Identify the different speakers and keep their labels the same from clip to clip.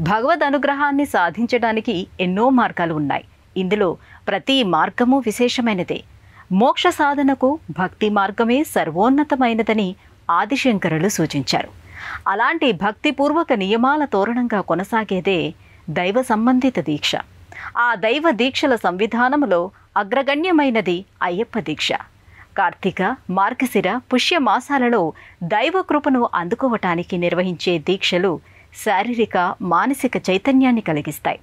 Speaker 1: భగవద్ అనుగ్రహాన్ని సాధించడానికి ఎన్నో మార్గాలు ఉన్నాయి. ఇందులో ప్రతి మార్గము విశేషమైనదే. మోక్ష సాధనకు భక్తి మార్గమే సర్వోన్నతమైనదని ఆదిశంకరులు సూచించారు. అలాంటి భక్తిపూర్వక నియమాల తోరణంగా కొనసాగేదే దైవ సంబంధిత దీక్ష. ఆ దైవ దీక్షల సంవిధానములో అగ్రగణ్యమైనది అయ్యప్ప దీక్ష. కార్తీక, మార్గశిర పుష్యమాసాలలో దైవ కృపను అందుకోవటానికి నిర్వహించే దీక్షలు శారీరక, మానసిక చైతన్యాన్ని కలిగిస్తాయి.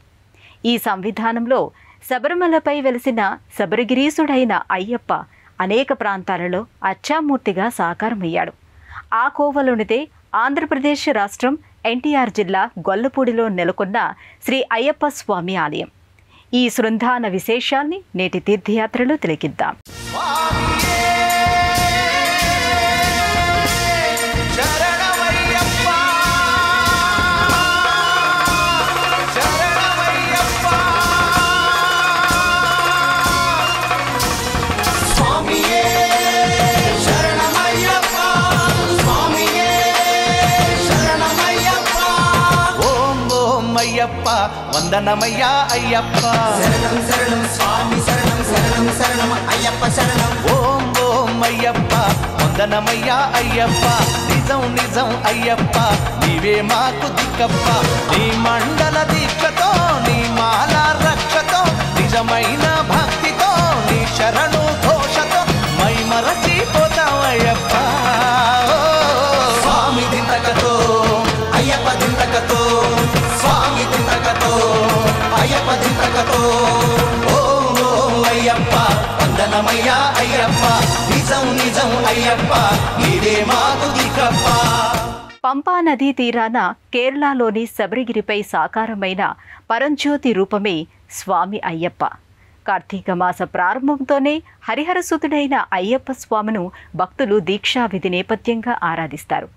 Speaker 1: ఈ సంవిధానంలో శబరిమలపై వెలిసిన శబరిగిరీసుడైన అయ్యప్ప అనేక ప్రాంతాలలో అర్చామూర్తిగా సాకారమయ్యాడు. ఆ కోవలోనిదే ఆంధ్రప్రదేశ్ రాష్ట్రం ఎన్టీఆర్ జిల్లా గొల్లపూడిలో నెలకొన్న శ్రీ అయ్యప్ప స్వామి ఆలయం. ఈ శృందాన విశేషాన్ని నేటి తీర్థయాత్రలో తిలకిద్దాం.
Speaker 2: అయ్యప్ప వందనమయ్యా అయ్యప్ప, శరణం శరణం స్వామి శరణం శరణం శరణం అయ్యప్ప శరణం. ఓం ఓం అయ్యప్ప వందనమయ్యా అయ్యప్ప, నిజం నిజం అయ్యప్ప నీవే మాకు దిక్కప్ప. నీ మండల దీక్షతో, నీ మాల రక్షతో, నిజమైన భక్తితో, నీ శరణు ఘోషతో మై మరచిపోతావయ్యప్ప. స్వామి దింతకతో అయ్యప్ప దింతకతో, స్వామి దింతకతో అయ్యప్ప దింతకతో. ఓం ఓం అయ్యప్ప వందనమయ్యా అయ్యప్ప, నిజం నిజం అయ్యప్ప నీవే మాకు దిక్కప్ప.
Speaker 1: పంపా నదీ తీరాన కేరళలోని శబరిగిరిపై సాకారమైన పరంజ్యోతి రూపమే స్వామి అయ్యప్ప. కార్తీక మాస ప్రారంభంతోనే హరిహరసుతుడైన అయ్యప్ప స్వామిను భక్తులు దీక్షా విధి నేపథ్యంగా ఆరాధిస్తారు.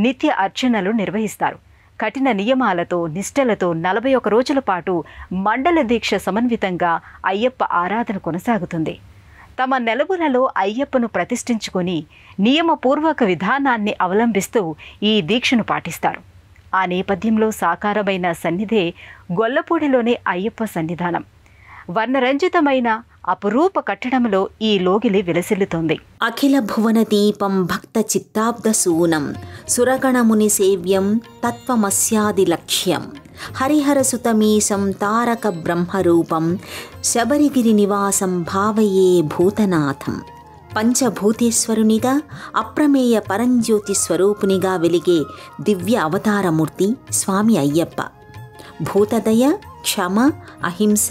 Speaker 1: నిత్య అర్చనలు నిర్వహిస్తారు. కఠిన నియమాలతో, నిష్టలతో 41 రోజుల పాటు మండల దీక్ష సమన్వితంగా అయ్యప్ప ఆరాధన కొనసాగుతుంది. తమ నెలవులలో అయ్యప్పను ప్రతిష్ఠించుకొని నియమపూర్వక విధానాన్ని అవలంబిస్తూ ఈ దీక్షను పాటిస్తారు. ఆ నేపథ్యంలో సాకారమైన సన్నిధే గొల్లపూడిలోని అయ్యప్ప సన్నిధానం. వర్ణరంజితమైన అపురూప కట్టడంలో ఈ లోగిలి విలసిల్లుతోంది.
Speaker 3: అఖిల భువన దీపం భక్త చిత్తాబ్దసూనం సురగణముని సేవ్యం తత్వమస్యాది లక్ష్యం హరిహరసుతమీశం తారక బ్రహ్మరూపం శబరిగిరి నివాసం భావయే భూతనాథం. పంచభూతేశ్వరునిగా అప్రమేయ పరంజ్యోతి స్వరూపునిగా వెలిగే దివ్య అవతారమూర్తి స్వామి అయ్యప్ప. భూతదయ, క్షమ, అహింస,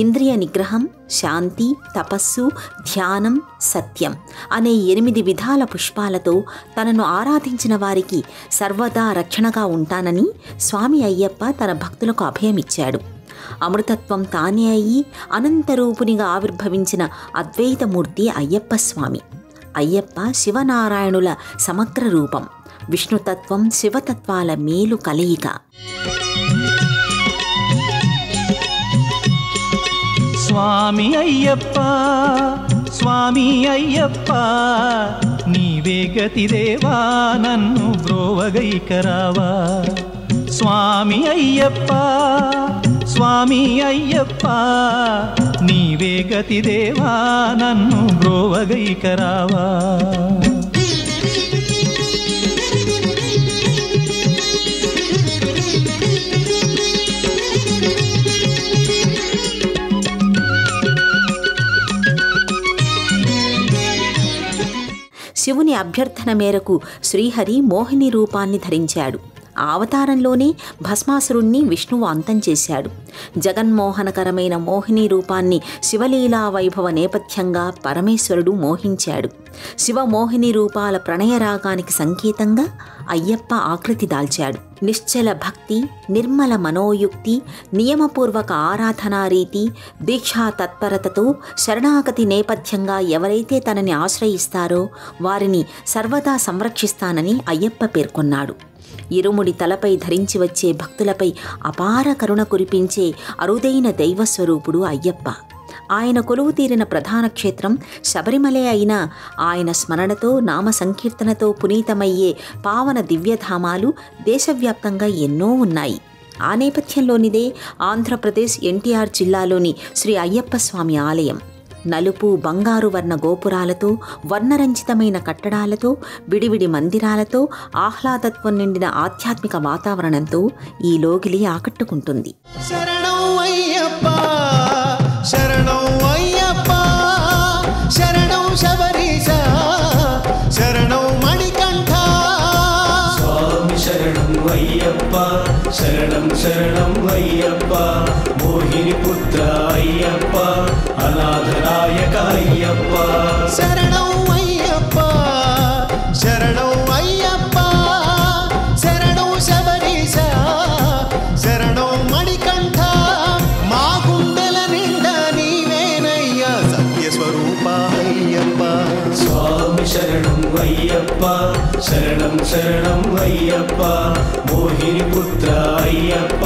Speaker 3: ఇంద్రియ నిగ్రహం, శాంతి, తపస్సు, ధ్యానం, సత్యం అనే 8 విధాల పుష్పాలతో తనను ఆరాధించిన వారికి సర్వదా రక్షణగా ఉంటానని స్వామి అయ్యప్ప తన భక్తులకు అభయమిచ్చాడు. అమృతత్వం తానే అయ్యి అనంతరూపునిగా ఆవిర్భవించిన అద్వైతమూర్తి అయ్యప్ప స్వామి. అయ్యప్ప శివనారాయణుల సమగ్ర రూపం. విష్ణుతత్వం, శివతత్వాల మేలు కలయిక.
Speaker 4: స్వామి అయ్యప్ప, స్వామి అయ్యప్ప నీవే గతిదేవా నన్ను బ్రోవగైకరావా. స్వామి అయ్యప్ప, స్వామి అయ్యప్ప నీవే గతిదేవా నన్ను బ్రోవగైకరావా.
Speaker 3: శివుని అభ్యర్థన మేరకు శ్రీహరి మోహిని రూపాన్ని ధరించాడు. ఆ అవతారంలోనే భస్మాసురుణ్ణి విష్ణువు అంతం చేశాడు. జగన్మోహనకరమైన మోహిని రూపాన్ని శివలీలా వైభవ నేపథ్యంగా పరమేశ్వరుడు మోహించాడు. శివమోహిని రూపాల ప్రణయరాగానికి సంకేతంగా అయ్యప్ప ఆకృతి దాల్చాడు. నిశ్చల భక్తి, నిర్మల మనోయుక్తి, నియమపూర్వక ఆరాధనా రీతి, దీక్షా తత్పరతతో శరణాగతి నేపథ్యంగా ఎవరైతే తనని ఆశ్రయిస్తారో వారిని సర్వదా సంరక్షిస్తానని అయ్యప్ప పేర్కొన్నాడు. ఇరుముడి తలపై ధరించి వచ్చే భక్తులపై అపార కరుణ కురిపించే అరుదైన దైవస్వరూపుడు అయ్యప్ప. ఆయన కొలువు తీరిన ప్రధాన క్షేత్రం శబరిమలే అయినా ఆయన స్మరణతో, నామ సంకీర్తనతో పునీతమయ్యే పావన దివ్యధామాలు దేశవ్యాప్తంగా ఎన్నో ఉన్నాయి. ఆ నేపథ్యంలోనిదే ఆంధ్రప్రదేశ్ ఎన్టీఆర్ జిల్లాలోని శ్రీ అయ్యప్ప స్వామి ఆలయం. నలుపు బంగారు వర్ణ గోపురాలతో, వర్ణరంజితమైన కట్టడాలతో, విడివిడి మందిరాలతో, ఆహ్లాదత్వం నిండిన ఆధ్యాత్మిక వాతావరణంతో ఈ లోగిలి ఆకట్టుకుంటుంది.
Speaker 2: శరణం అయ్యప్ప, శరణం అయ్యప్ప, శరణం శబరీశ, శరణం మణికంఠ.
Speaker 5: స్వామి శరణం అయ్యప్ప, శరణం శరణం అయ్యప్ప, మోహిని పుత్ర అయ్యప్ప, అనాథనాయక అయ్యప్ప.
Speaker 2: శరణం అయ్యప్ప, శరణం అయ్యప్ప, శరణం శబరీశ, శరణం మణికంఠ. మా గుండెల నిండా నీవేనయ్యా సత్య స్వరూప అయ్యప్ప.
Speaker 5: స్వామి శరణం అయ్యప్ప, శరణం శరణం అయ్యప్ప, మోహిని పుత్ర అయ్యప్ప,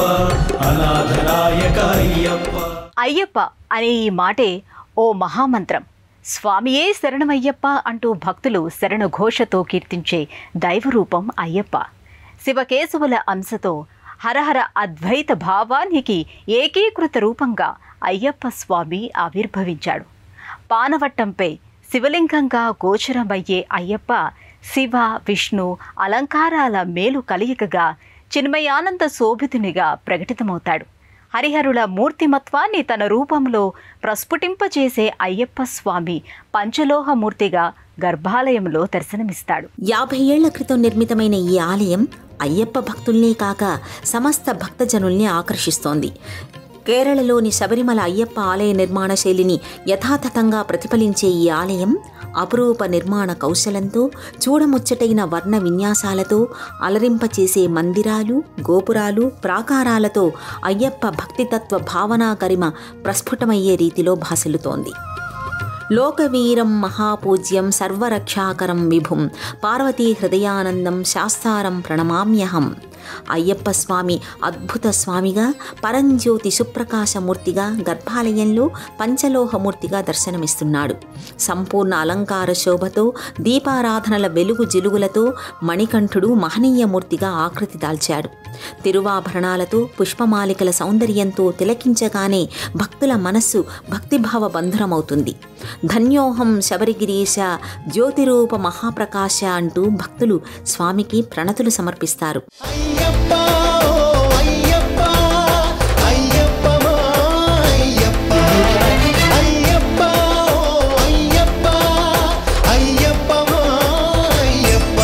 Speaker 5: అనాథనాయక అయ్యప్ప.
Speaker 1: అయ్యప్ప అనే ఈ మాటే ఓ మహామంత్రం. స్వామియే శరణమయ్యప్ప అంటూ భక్తులు శరణఘోషతో కీర్తించే దైవరూపం అయ్యప్ప. శివకేశవుల అంశతో హరహర అద్వైత భావానికి ఏకీకృత రూపంగా అయ్యప్ప స్వామి ఆవిర్భవించాడు. పానవట్టంపై శివలింగంగా గోచరమయ్యే అయ్యప్ప శివ విష్ణు అలంకారాల మేలు కలయికగా చిన్మయానంద శోభితునిగా ప్రకటితమవుతాడు. హరిహరుల మూర్తిమత్వాన్ని తన రూపంలో ప్రస్ఫుటింపచేసే అయ్యప్ప స్వామి పంచలోహమూర్తిగా గర్భాలయంలో దర్శనమిస్తాడు.
Speaker 3: 50 ఏళ్ల క్రితం నిర్మితమైన ఈ ఆలయం అయ్యప్ప భక్తుల్నే కాక సమస్త భక్తజనుల్ని ఆకర్షిస్తోంది. కేరళలోని శబరిమల అయ్యప్ప ఆలయ నిర్మాణ శైలిని యథాతథంగా ప్రతిఫలించే ఈ ఆలయం అపురూప నిర్మాణ కౌశలంతో, చూడముచ్చటైన వర్ణ విన్యాసాలతో, అలరింపచేసే మందిరాలు, గోపురాలు, ప్రాకారాలతో అయ్యప్ప భక్తితత్వ భావనా గరిమ ప్రస్ఫుటమయ్యే రీతిలో భాసిల్లుతోంది. లోకవీరం మహాపూజ్యం సర్వరక్షాకరం విభుం పార్వతీ హృదయానందం శాస్తారం ప్రణమామ్యహం. అయ్యప్ప స్వామి అద్భుత స్వామిగా, పరంజ్యోతి సుప్రకాశమూర్తిగా గర్భాలయంలో పంచలోహమూర్తిగా దర్శనమిస్తున్నాడు. సంపూర్ణ అలంకార శోభతో, దీపారాధనల వెలుగు జిలుగులతో మణికంఠుడు మహనీయమూర్తిగా ఆకృతి దాల్చాడు. తిరువాభరణాలతో, పుష్పమాలికల సౌందర్యంతో తిలకించగానే భక్తుల మనస్సు భక్తిభావ బంధురమవుతుంది. ధన్యోహం శబరిగిరీశ జ్యోతిరూప మహాప్రకాశ అంటూ భక్తులు స్వామికి ప్రణతులు సమర్పిస్తారు.
Speaker 2: అయ్యప్ప అయ్యప్ప అయ్యప్ప అయ్యప్ప అయ్యప్ప అయ్యప్ప అయ్యప్ప అయ్యప్ప.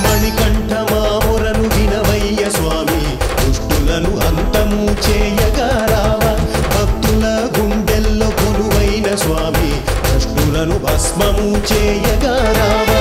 Speaker 2: మణికంఠ మామురను వినవయ్య స్వామి, దుష్టులను అంతము చేయగా రావా. భక్తుల గుండెల్లో కొలువైన స్వామి, భ్రష్టులను భస్మము చేయగా రావా.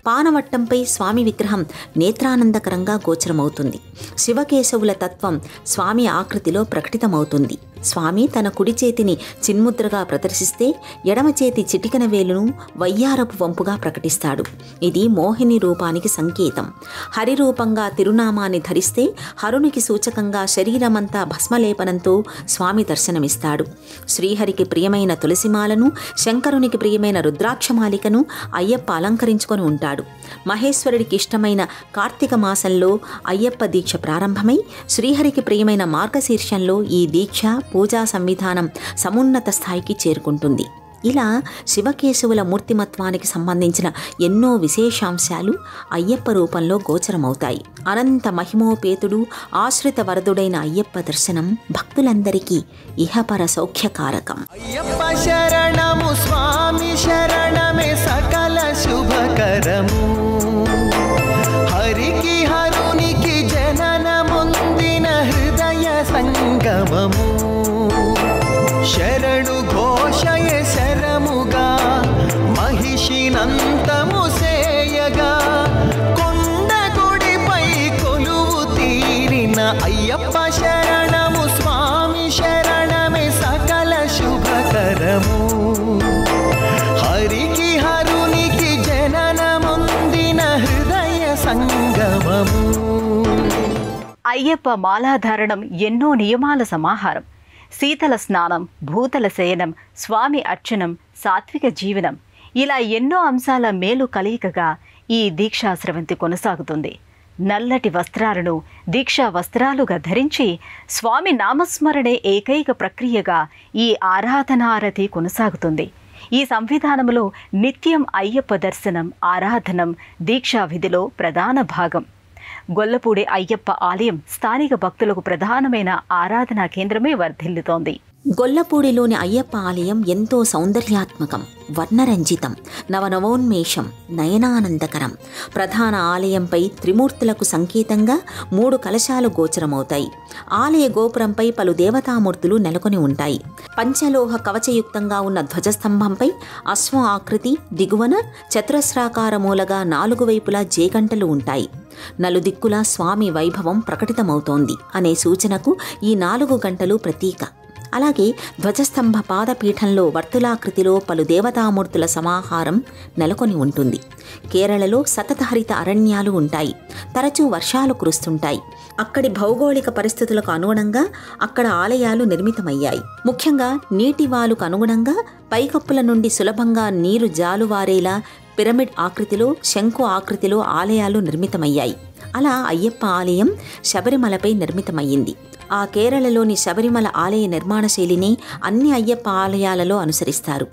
Speaker 3: పానవట్టంపై స్వామి విగ్రహం నేత్రానందకరంగా గోచరమవుతుంది. శివకేశవుల తత్వం స్వామి ఆకృతిలో ప్రకటితమవుతుంది. స్వామి తన కుడి చేతిని చిన్ముద్రగా ప్రదర్శిస్తే ఎడమ చేతి చిటికన వేలును వయ్యారపు వంపుగా ప్రకటిస్తాడు. ఇది మోహిని రూపానికి సంకేతం. హరిరూపంగా తిరునామాన్ని ధరిస్తే హరునికి సూచకంగా శరీరమంతా భస్మలేపనంతో స్వామి దర్శనమిస్తాడు. శ్రీహరికి ప్రియమైన తులసిమాలను, శంకరునికి ప్రియమైన రుద్రాక్షమాలికను అయ్యప్ప అలంకరించుకొని ఉంటాడు. మహేశ్వరుడికి ఇష్టమైన కార్తీక మాసంలో అయ్యప్ప దీక్ష ప్రారంభమై శ్రీహరికి ప్రియమైన మార్గశీర్షంలో ఈ దీక్ష పూజా సంవిధానం సమున్నత స్థాయికి చేరుకుంటుంది. ఇలా శివకేశవుల మూర్తిమత్వానికి సంబంధించిన ఎన్నో విశేషాంశాలు అయ్యప్ప రూపంలో గోచరమవుతాయి. అనంత మహిమోపేతుడు, ఆశ్రిత వరదుడైన అయ్యప్ప దర్శనం భక్తులందరికీ ఇహపర సౌఖ్యకారకం.
Speaker 2: అయ్యప్ప శరణము స్వామి శరణమే సకల శుభకరము. హరికి హరునికి జననముందిన హృదయ సంగమము. శరణు ఘోషయ శరముగా మహిషినంతము సేయగా కొండగుడిపై కొలువు తీరిన అయ్యప్ప శరణము స్వామి శరణమే సకల శుభకరము. హరికి హరునికి జననముందిన
Speaker 1: అయ్యప్ప మాలాధారణం ఎన్నో నియమాల సమాహారం. శీతల స్నానం, భూతల శయనం, స్వామి అర్చనం, సాత్విక జీవనం, ఇలా ఎన్నో అంశాల మేలు కలయికగా ఈ దీక్షా స్రవంతి కొనసాగుతుంది. నల్లటి వస్త్రాలను దీక్షా వస్త్రాలుగా ధరించి స్వామి నామస్మరణే ఏకైక ప్రక్రియగా ఈ ఆరాధనారతి కొనసాగుతుంది. ఈ సంవిధానంలో నిత్యం అయ్యప్ప దర్శనం, ఆరాధనం దీక్షా విధిలో ప్రధాన భాగం. గొల్లపూడి అయ్యప్ప ఆలయం స్థానిక భక్తులకు ప్రధానమైన ఆరాధనా కేంద్రమే వర్ధిల్లుతోంది.
Speaker 3: గొల్లపూడిలోని అయ్యప్ప ఆలయం ఎంతో సౌందర్యాత్మకం, వర్ణరంజితం, నవనవోన్మేషం, నయనానందకరం. ప్రధాన ఆలయంపై త్రిమూర్తులకు సంకేతంగా 3 కలశాలు గోచరమవుతాయి. ఆలయ గోపురంపై పలు దేవతామూర్తులు నెలకొని ఉంటాయి. పంచలోహ కవచయుక్తంగా ఉన్న ధ్వజస్తంభంపై అశ్వం ఆకృతి, దిగువన చతురస్రాకారమూలగా 4 వైపులా జేగంటలు ఉంటాయి. నలుదిక్కులా స్వామి వైభవం ప్రకటితమవుతోంది అనే సూచనకు ఈ 4 గంటలు ప్రతీక. అలాగే ధ్వజస్తంభ పాదపీఠంలో వర్తులాకృతిలో పలు దేవతామూర్తుల సమాహారం నెలకొని ఉంటుంది. కేరళలో సతతహరిత అరణ్యాలు ఉంటాయి. తరచూ వర్షాలు కురుస్తుంటాయి. అక్కడి భౌగోళిక పరిస్థితులకు అనుగుణంగా అక్కడ ఆలయాలు నిర్మితమయ్యాయి. ముఖ్యంగా నీటివాలుకు అనుగుణంగా పైకప్పుల నుండి సులభంగా నీరు జాలువారేలా పిరమిడ్ ఆకృతిలో, శంకు ఆకృతిలో ఆలయాలు నిర్మితమయ్యాయి. అలా అయ్యప్ప ఆలయం శబరిమలపై నిర్మితమయ్యింది. ఆ కేరళలోని శబరిమల ఆలయ నిర్మాణ శైలిని అన్ని అయ్యప్ప ఆలయాలలో అనుసరిస్తారు.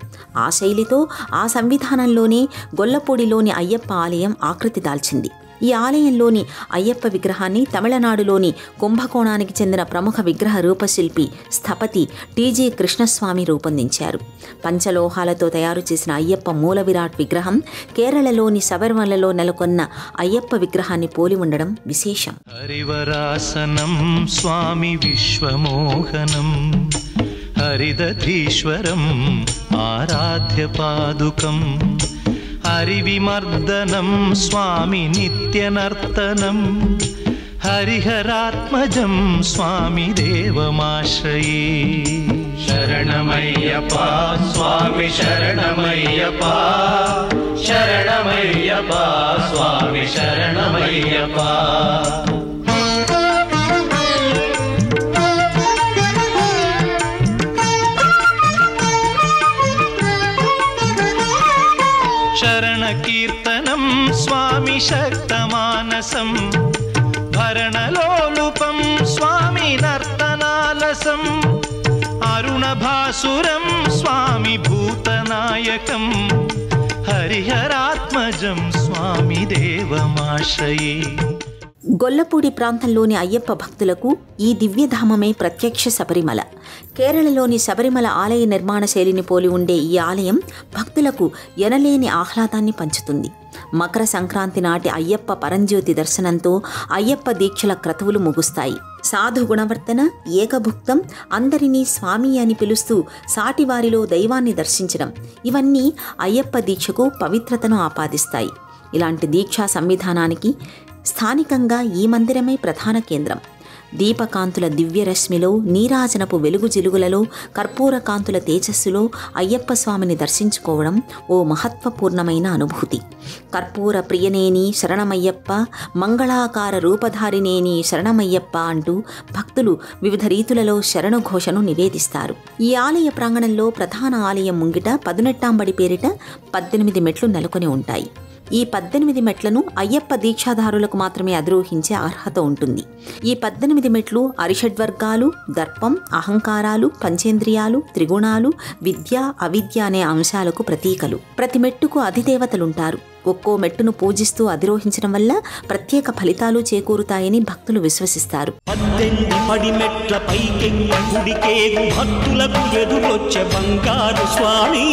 Speaker 3: ఆ శైలితో, ఆ సంవిధానంలోనే గొల్లపూడిలోని అయ్యప్ప ఆలయం ఆకృతి దాల్చింది. ఈ ఆలయంలోని అయ్యప్ప విగ్రహాన్ని తమిళనాడులోని కుంభకోణానికి చెందిన ప్రముఖ విగ్రహ రూపశిల్పి స్థపతి టీజీ కృష్ణస్వామి రూపొందించారు. పంచలోహాలతో తయారు చేసిన అయ్యప్ప మూల విరాట్ విగ్రహం కేరళలోని శబరిమలలో నెలకొన్న అయ్యప్ప విగ్రహాన్ని పోలి ఉండడం విశేషం.
Speaker 4: హరివరాసనం స్వామి విశ్వమోహనం హరిదధీశ్వరం ఆరాధ్య పాదుకం హరివిమర్దనం స్వామి నిత్యనర్తనం హరిహరాత్మజం స్వామి దేవమాశ్రయే.
Speaker 5: శరణమయ్యప్ప స్వామి శరణమయ్యప్ప, శరణమయ్యప్ప స్వామి శరణమయ్యప్ప.
Speaker 4: శరణకీర్తనం స్వామి శక్తమానసం భరణలోలుపం స్వామి నర్తనాలసం అరుణభాసురం స్వామి భూతనాయకం హరిహరాత్మజం స్వామి దేవమాశ్రయే.
Speaker 3: గొల్లపూడి ప్రాంతంలోని అయ్యప్ప భక్తులకు ఈ దివ్యధామమే ప్రత్యక్ష శబరిమల. కేరళలోని శబరిమల ఆలయ నిర్మాణ శైలిని పోలి ఉండే ఈ ఆలయం భక్తులకు ఎనలేని ఆహ్లాదాన్ని పంచుతుంది. మకర సంక్రాంతి నాటి అయ్యప్ప పరంజ్యోతి దర్శనంతో అయ్యప్ప దీక్షల క్రతువులు ముగుస్తాయి. సాధు గుణవర్తన, ఏకభుక్తం, అందరినీ స్వామి అని పిలుస్తూ సాటివారిలో దైవాన్ని దర్శించడం, ఇవన్నీ అయ్యప్ప దీక్షకు పవిత్రతను ఆపాదిస్తాయి. ఇలాంటి దీక్షా సంవిధానానికి స్థానికంగా ఈ మందిరమే ప్రధాన కేంద్రం. దీపకాంతుల దివ్యరశ్మిలో, నీరాజనపు వెలుగు జిలుగులలో, కర్పూర కాంతుల తేజస్సులో అయ్యప్ప స్వామిని దర్శించుకోవడం ఓ మహత్వపూర్ణమైన అనుభూతి. కర్పూర ప్రియనేని శరణమయ్యప్ప, మంగళాకార రూపధారినేని శరణమయ్యప్ప అంటూ భక్తులు వివిధ రీతులలో శరణుఘోషను నివేదిస్తారు. ఈ ఆలయ ప్రాంగణంలో ప్రధాన ఆలయం ముంగిట పదునెట్టాంబడి పేరిట 18 మెట్లు నెలకొని ఉంటాయి. ఈ 18 మెట్లను అయ్యప్ప దీక్షాదారులకు మాత్రమే అధిరోహించే అర్హత ఉంటుంది. ఈ 18 మెట్లు అరిషడ్వర్గాలు, దర్పం, అహంకారాలు, పంచేంద్రియాలు, త్రిగుణాలు, విద్య, అవిద్య అనే అంశాలకు ప్రతీకలు. ప్రతి మెట్టుకు అధిదేవతలుంటారు. ఒక్కో మెట్టును పూజిస్తూ అధిరోహించడం వల్ల ప్రత్యేక ఫలితాలు చేకూరుతాయని భక్తులు విశ్వసిస్తారు.
Speaker 6: 18 పడిమెట్ల పైకెళ్ళి గుడికేగు భక్తులకు ఎదురొచ్చే బంగారు స్వామి,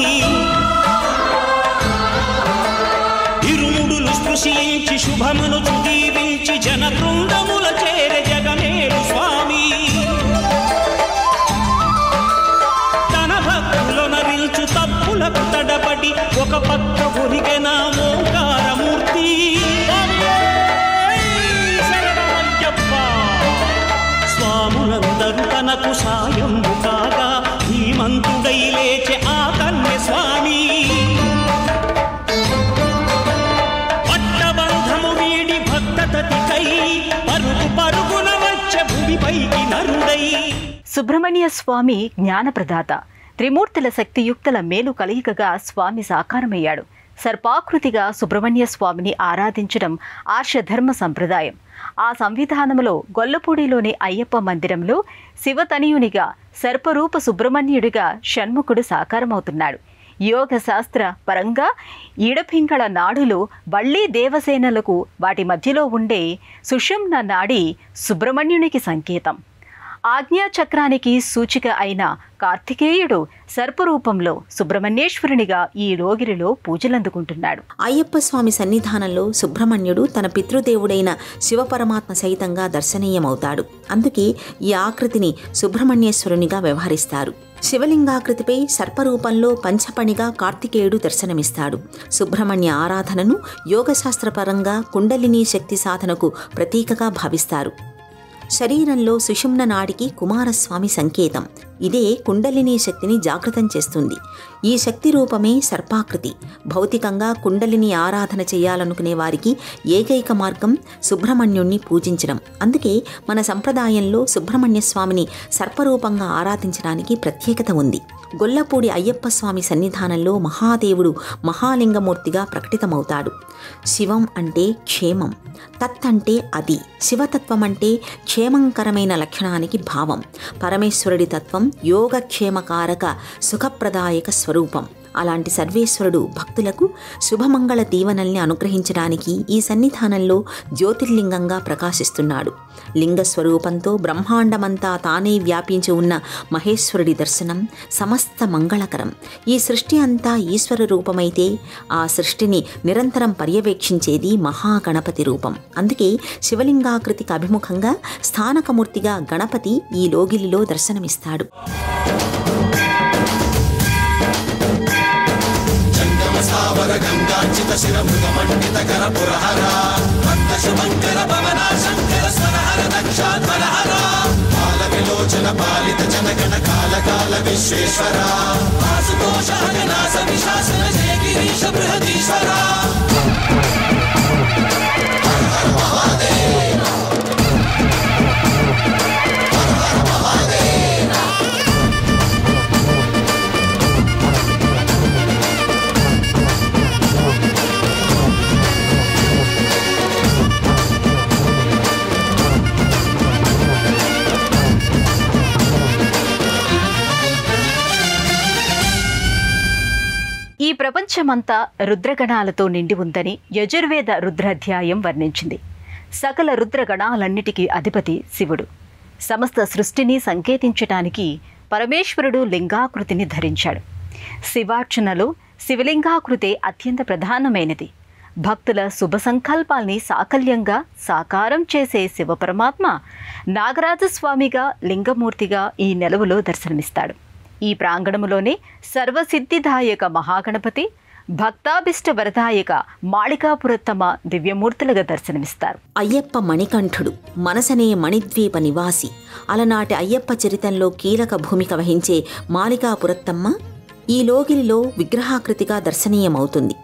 Speaker 6: ఇరుముడులు స్పృశించి శుభమును దీవించి జన బృందముల చేరే జగమేడు స్వామి. తన భక్తుల నరిల్చు తప్పులకు తడబడి ఒక పక్క ఒరిగెన ఓంకారమూర్తి. స్వాములందరూ తనకు సాయం కాగా ధీమంతుడై లేచే ఆ కన్య స్వామి. పట్టబంధము వీడి భక్తతతికై పరుగు పరుగున వచ్చి
Speaker 1: సుబ్రహ్మణ్య స్వామి జ్ఞానప్రదాత, త్రిమూర్తుల శక్తియుక్తుల మేలు కలయికగా స్వామి సాకారమయ్యాడు. సర్పాకృతిగా సుబ్రహ్మణ్య స్వామిని ఆరాధించడం ఆర్షధర్మ సంప్రదాయం. ఆ సంవిధానంలో గొల్లపూడిలోని అయ్యప్ప మందిరంలో శివతనయునిగా సర్పరూప సుబ్రహ్మణ్యుడిగా షణ్ముఖుడు సాకారమవుతున్నాడు. యోగ శాస్త్ర పరంగా ఈడపింగళ నాడులు వళ్ళీ దేవసేనలకు వాటి మధ్యలో ఉండే సుషుమ్న నాడి సుబ్రహ్మణ్యునికి సంకేతం. ఆజ్ఞాచక్రానికి సూచిక అయిన కార్తికేయుడు సర్పరూపంలో సుబ్రహ్మణ్యేశ్వరునిగా ఈ లోగిరిలో పూజలందుకుంటున్నాడు.
Speaker 3: అయ్యప్ప స్వామి సన్నిధానంలో సుబ్రహ్మణ్యుడు తన పితృదేవుడైన శివపరమాత్మ సహితంగా దర్శనీయమవుతాడు. అందుకే ఈ ఆకృతిని సుబ్రహ్మణ్యేశ్వరునిగా వ్యవహరిస్తారు. శివలింగాకృతిపై సర్పరూపంలో పంచపణిగా కార్తికేయుడు దర్శనమిస్తాడు. సుబ్రహ్మణ్య ఆరాధనను యోగశాస్త్రపరంగా కుండలినీ శక్తి సాధనకు ప్రతీకగా భావిస్తారు. శరీరంలో సుషుమ్న నాడికి కుమారస్వామి సంకేతం. ఇదే కుండలినీ శక్తిని జాగృతం చేస్తుంది. ఈ శక్తి రూపమే సర్పాకృతి. భౌతికంగా కుండలిని ఆరాధన చేయాలనుకునే వారికి ఏకైక మార్గం సుబ్రహ్మణ్యుణ్ణి పూజించడం. అందుకే మన సంప్రదాయంలో సుబ్రహ్మణ్య స్వామిని సర్పరూపంగా ఆరాధించడానికి ప్రత్యేకత ఉంది. గొల్లపూడి అయ్యప్ప స్వామి సన్నిధానంలో మహాదేవుడు మహాలింగమూర్తిగా ప్రకటితమవుతాడు. శివం అంటే క్షేమం, తత్ అంటే అది. శివతత్వం అంటే క్షేమంకరమైన లక్షణానికి భావం. పరమేశ్వరుడి తత్వం యోగక్షేమకారక సుఖప్రదాయక స్వరూపం. అలాంటి సర్వేశ్వరుడు భక్తులకు శుభమంగళ దీవెనల్ని అనుగ్రహించడానికి ఈ సన్నిధానంలో జ్యోతిర్లింగంగా ప్రకాశిస్తున్నాడు. లింగ స్వరూపంతో బ్రహ్మాండమంతా తానే వ్యాపించి ఉన్న మహేశ్వరుడి దర్శనం సమస్త మంగళకరం. ఈ సృష్టి అంతా ఈశ్వర రూపమైతే ఆ సృష్టిని నిరంతరం పర్యవేక్షించేది మహాగణపతి రూపం. అందుకే శివలింగాకృతికి అభిముఖంగా స్థానకమూర్తిగా గణపతి ఈ లోగిలిలో దర్శనమిస్తాడు.
Speaker 7: గంగార్చిత శిరమృగమండిత కర పురహర భక్త శుభంకర భవన శంకర స్వరహర దక్షాధ్వరహర బాల విలోచన పాలిత జనగణ కాల కాల విశ్వేశ్వర ఆశుతోష అగనాశ విశాసన జయ గిరీశ బృహదీశ్వర
Speaker 1: ఈ ప్రపంచమంతా రుద్రగణాలతో నిండి ఉందని యజుర్వేద రుద్రాధ్యాయం వర్ణించింది. సకల రుద్రగణాలన్నిటికీ అధిపతి శివుడు. సమస్త సృష్టిని సంకేతించటానికి పరమేశ్వరుడు లింగాకృతిని ధరించాడు. శివార్చనలో శివలింగాకృతే అత్యంత ప్రధానమైనది. భక్తుల శుభ సంకల్పాల్ని సాకల్యంగా సాకారం చేసే శివపరమాత్మ నాగరాజస్వామిగా లింగమూర్తిగా ఈ నెలవులో దర్శనమిస్తాడు. ఈ ప్రాంగణములోనే సర్వసిద్ధిదాయక మహాగణపతి, భక్తాభిష్ట వరదాయక మాళికాపురత్తమ దివ్యమూర్తులుగా దర్శనమిస్తారు.
Speaker 3: అయ్యప్ప మణికంఠుడు, మనసనే మణిద్వీప నివాసి. అలనాటి అయ్యప్ప చరితంలో కీలక భూమిక వహించే మాళికాపురత్తమ్మ ఈ లోగిలిలో విగ్రహాకృతిగా దర్శనీయమవుతుంది.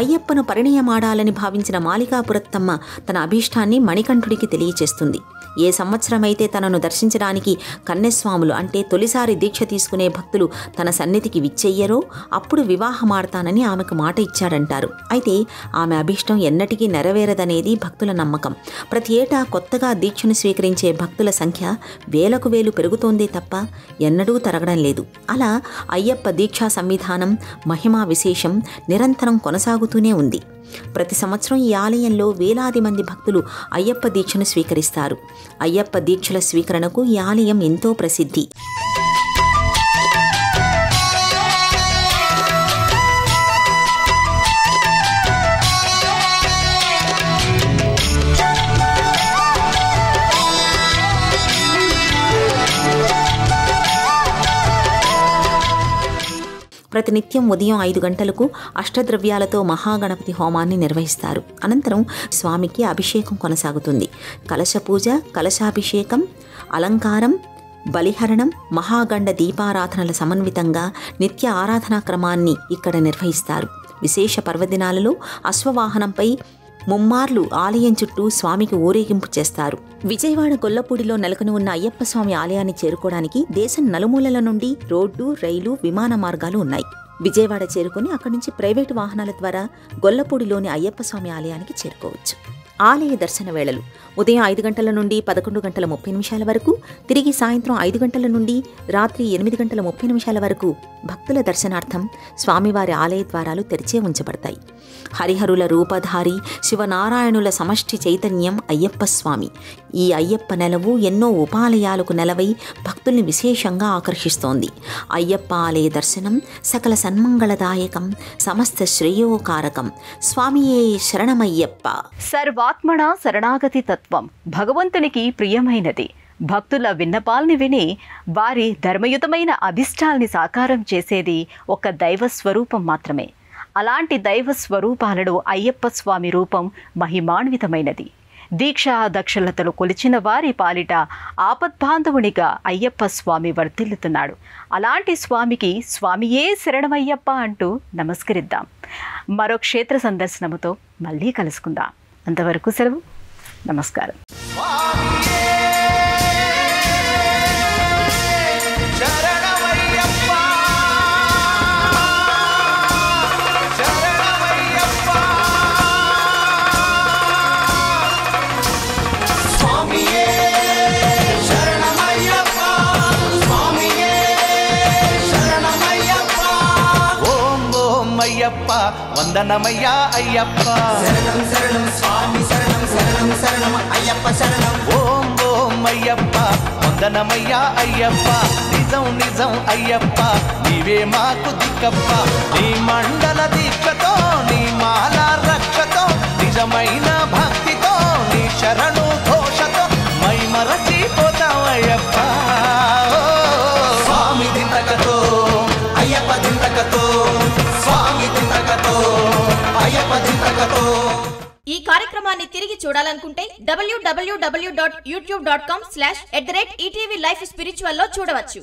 Speaker 3: అయ్యప్పను పరిణయమాడాలని భావించిన మాళికాపురత్తమ్మ తన అభీష్టాన్ని మణికంఠుడికి తెలియచేస్తుంది. ఏ సంవత్సరమైతే తనను దర్శించడానికి కన్యస్వాములు అంటే తొలిసారి దీక్ష తీసుకునే భక్తులు తన సన్నిధికి విచ్చెయ్యరో అప్పుడు వివాహమాడతానని ఆమెకు మాట ఇచ్చాడంటారు. అయితే ఆమె అభీష్టం ఎన్నటికీ నెరవేరదనేది భక్తుల నమ్మకం. ప్రతి ఏటా కొత్తగా దీక్షను స్వీకరించే భక్తుల సంఖ్య వేలకు వేలు పెరుగుతోందే తప్ప ఎన్నడూ తరగడం లేదు. అలా అయ్యప్ప దీక్షా సంవిధానం మహిమా విశేషం నిరంతరం కొనసాగుతూనే ఉంది. ప్రతి సంవత్సరం ఈ ఆలయంలో వేలాది మంది భక్తులు అయ్యప్ప దీక్షను స్వీకరిస్తారు. అయ్యప్ప దీక్షల స్వీకరణకు ఈ ఆలయం ఎంతో ప్రసిద్ధి. ప్రతినిత్యం ఉదయం 5 గంటలకు అష్టద్రవ్యాలతో మహాగణపతి హోమాన్ని నిర్వహిస్తారు. అనంతరం స్వామికి అభిషేకం కొనసాగుతుంది. కలశ పూజ, కలశాభిషేకం, అలంకారం, బలిహరణం, మహాగండ దీపారాధనల సమన్వితంగా నిత్య ఆరాధనా క్రమాన్ని ఇక్కడ నిర్వహిస్తారు. విశేష పర్వదినాలలో అశ్వవాహనంపై ముమ్మార్లు ఆలయం చుట్టూ స్వామికి ఊరేగింపు చేస్తారు. విజయవాడ గొల్లపూడిలో నెలకొని ఉన్న అయ్యప్ప స్వామి ఆలయాన్ని చేరుకోవడానికి దేశం నలుమూలల నుండి రోడ్డు, రైలు, విమాన మార్గాలు ఉన్నాయి. విజయవాడ చేరుకుని అక్కడి నుంచి ప్రైవేటు వాహనాల ద్వారా గొల్లపూడిలోని అయ్యప్ప స్వామి ఆలయానికి చేరుకోవచ్చు. ఆలయ దర్శన వేళలు ఉదయం 5 గంటల నుండి 11 గంటల 30 నిమిషాల వరకు, తిరిగి సాయంత్రం 5 గంటల నుండి రాత్రి 8 గంటల 30 నిమిషాల వరకు భక్తుల దర్శనార్థం స్వామివారి ఆలయ ద్వారాలు తెరిచే ఉంచబడతాయి. హరిహరుల రూపధారి శివనారాయణుల సమష్టి చైతన్యం అయ్యప్ప స్వామి. ఈ అయ్యప్ప నెలవు ఎన్నో ఉపాలయాలకు నెలవై భక్తుల్ని విశేషంగా ఆకర్షిస్తోంది. అయ్యప్ప ఆలయ దర్శనం సకల సన్మంగళదాయకం, సమస్త శ్రేయోకారకం. స్వామియే శరణమయ్యప్ప.
Speaker 1: సర్వాత్మణ శరణాగతి తత్వం భగవంతునికి ప్రియమైనది. భక్తుల విన్నపాల్ని విని వారి ధర్మయుతమైన అభిష్టాల్ని సాకారం చేసేది ఒక దైవ స్వరూపం మాత్రమే. అలాంటి దైవ స్వరూపాలలో అయ్యప్ప స్వామి రూపం మహిమాన్వితమైనది. దీక్షా దక్షలతలు కొలిచిన వారి పాలిట ఆపద్బాంధవునిగా అయ్యప్ప స్వామి వర్ధిల్లుతున్నాడు. అలాంటి స్వామికి స్వామియే శరణమయ్యప్ప అంటూ నమస్కరిద్దాం. మరో క్షేత్ర సందర్శనముతో మళ్ళీ కలుసుకుందాం. అంతవరకు సెలవు. నమస్కారం.
Speaker 4: అయ్యప్ప వందనమయ్యా అయ్యప్ప.
Speaker 2: శరణం శరణం స్వామి శరణం శరణం శరణం అయ్యప్ప శరణం.
Speaker 4: ఓం ఓం అయ్యప్ప వందనమయ్యా అయ్యప్ప. నిజం నిజం అయ్యప్ప నీవే మాకు దిక్కప్ప. నీ మండల దీక్షతో నీ మాల రక్షతో నిజమైన భక్తితో నీ శరణు ఘోషతో మై మరచిపోతావయ్యప్ప.
Speaker 2: స్వామి దింతకతో అయ్యప్ప దింతకతో స్వామి దింతకతో అయ్యప్ప దింతకతో.
Speaker 8: ఈ కార్యక్రమాన్ని తిరిగి చూడాలనుకుంటే www.youtube.com/@ETV Life Spiritual లో చూడవచ్చు.